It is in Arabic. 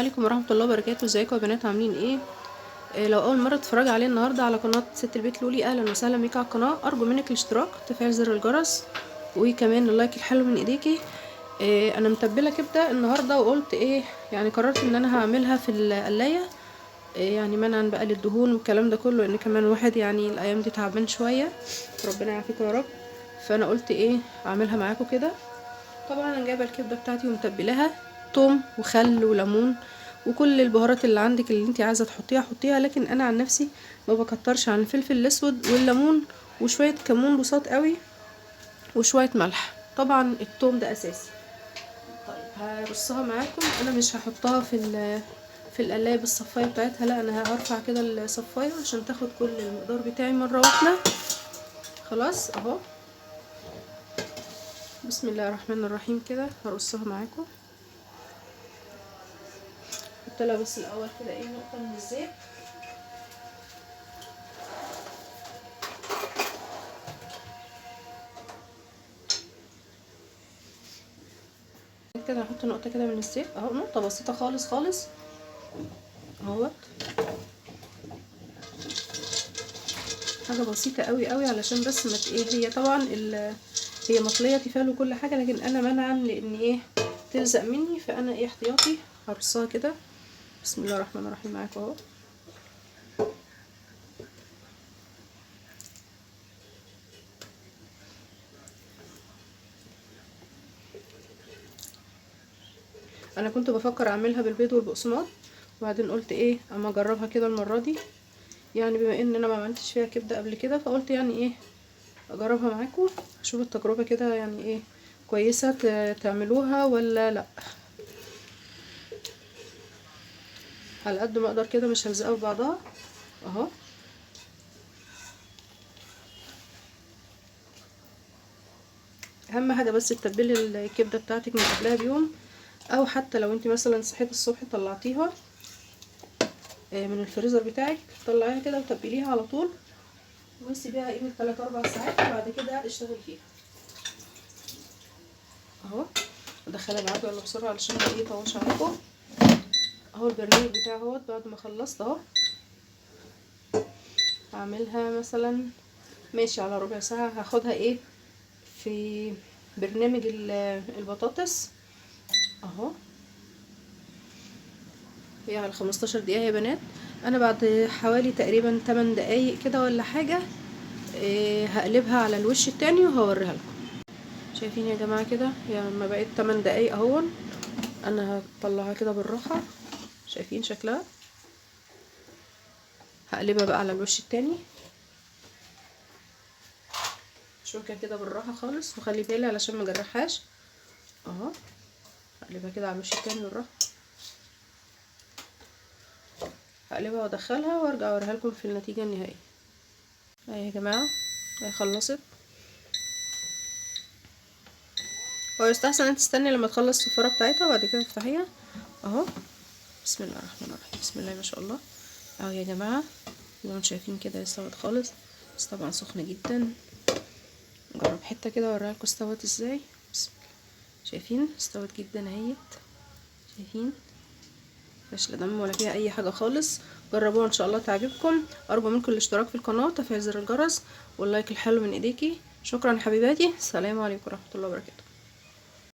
عليكم ورحمة الله وبركاته. ازيكم يا بنات، عاملين ايه؟ لو اول مرة تتفرجي عليا النهاردة على قناة ست البيت لولي، اهلا وسهلا بيك على القناة. ارجو منك الاشتراك، تفعيل زر الجرس، وكمان اللايك الحلو من ايديكي. انا متبلة كبدة النهاردة، وقلت ايه يعني قررت ان انا هعملها في القلاية، يعني منعا بقى للدهون والكلام ده كله، لان كمان واحد يعني الايام دي تعبان شوية، ربنا يعافيكم يا رب. فانا قلت ايه اعملها معاكم كده. طبعا انا جايبه الكبده بتاعتي ومتبلاها توم وخل وليمون وكل البهارات اللي عندك اللي انت عايزه تحطيها حطيها، لكن انا عن نفسي ما بكترش عن الفلفل الاسود والليمون وشويه كمون بساط قوي وشويه ملح. طبعا التوم ده اساسي. طيب هرصها معاكم. انا مش هحطها في القلايه بالصفايه بتاعتها، لا انا هرفع كده الصفايه عشان تاخد كل المقدار بتاعي مره واحده. خلاص اهو، بسم الله الرحمن الرحيم. كده هرصها معاكم. حط لها بس الاول كده ايه نقطه من الزيت. كده هحط نقطه كده من الزيت اهو، نقطه بسيطه خالص خالص اهوت، حاجه بسيطه قوي قوي علشان بس ما ايه. هي طبعا هي مطليه تيفال وكل حاجه، لكن انا منعا لان ايه تلزق مني، فانا ايه احتياطي هرصها كده. بسم الله الرحمن الرحيم معاكم اهو. انا كنت بفكر اعملها بالبيض والبقسماط، وبعدين قلت ايه اما اجربها كده المره دي، يعني بما ان انا ما عملتش فيها كبده قبل كده، فقلت يعني ايه اجربها معاكم، اشوف التجربه كده يعني ايه كويسه تعملوها ولا لا. على قد ما اقدر كده، مش هلزقها في بعضها اهو. اهم حاجه بس تتبلي الكبده بتاعتك من قبلها بيوم، او حتى لو انت مثلا صحيت الصبح طلعتيها من الفريزر بتاعك، طلعيها كده وتبليها على طول وسيبيها قيمه 3 4 ساعات، وبعد كده اشتغل فيها اهو. ادخلها معاكم يلا بسرعه علشان ما يطولش عليكم. اهو البرنامج بتاعي اهوت بعد ما خلصت اهو. هعملها مثلا ماشي على ربع ساعه. هاخدها ايه في برنامج البطاطس اهو. هي على 15 دقيقة يا بنات. انا بعد حوالي تقريبا 8 دقايق كده ولا حاجة هقلبها على الوش التاني وهوريها لكم. شايفين يا جماعة كده لما بقيت 8 دقايق اهو، انا هطلعها كده بالراحة. شايفين شكلها؟ هقلبها بقى على الوش التاني شوكة كده بالراحة خالص، وخلي بالي علشان ما اجرحهاش اهو. هقلبها كده على الوش التاني بالراحة، هقلبها وادخلها وارجع اوريها لكم في النتيجة النهائية. اهي يا جماعة هي خلصت. هو يستحسن ان تستني لما تخلص الصفارة بتاعتها وبعد كده تفتحيها اهو. بسم الله الرحمن الرحيم، بسم الله ما شاء الله. اهو يا جماعة زي ما انتم شايفين كده استوت خالص، بس طبعا سخنة جدا. نجرب حتة كده اوريها لكم استوت ازاي. بسم الله. شايفين استوت جدا اهيت، شايفين مفيهاش لا دم ولا فيها اي حاجة خالص. جربوها ان شاء الله تعجبكم. ارجو منكم الاشتراك في القناة وتفعيل زر الجرس واللايك الحلو من ايديكي. شكرا حبيباتي، السلام عليكم ورحمة الله وبركاته.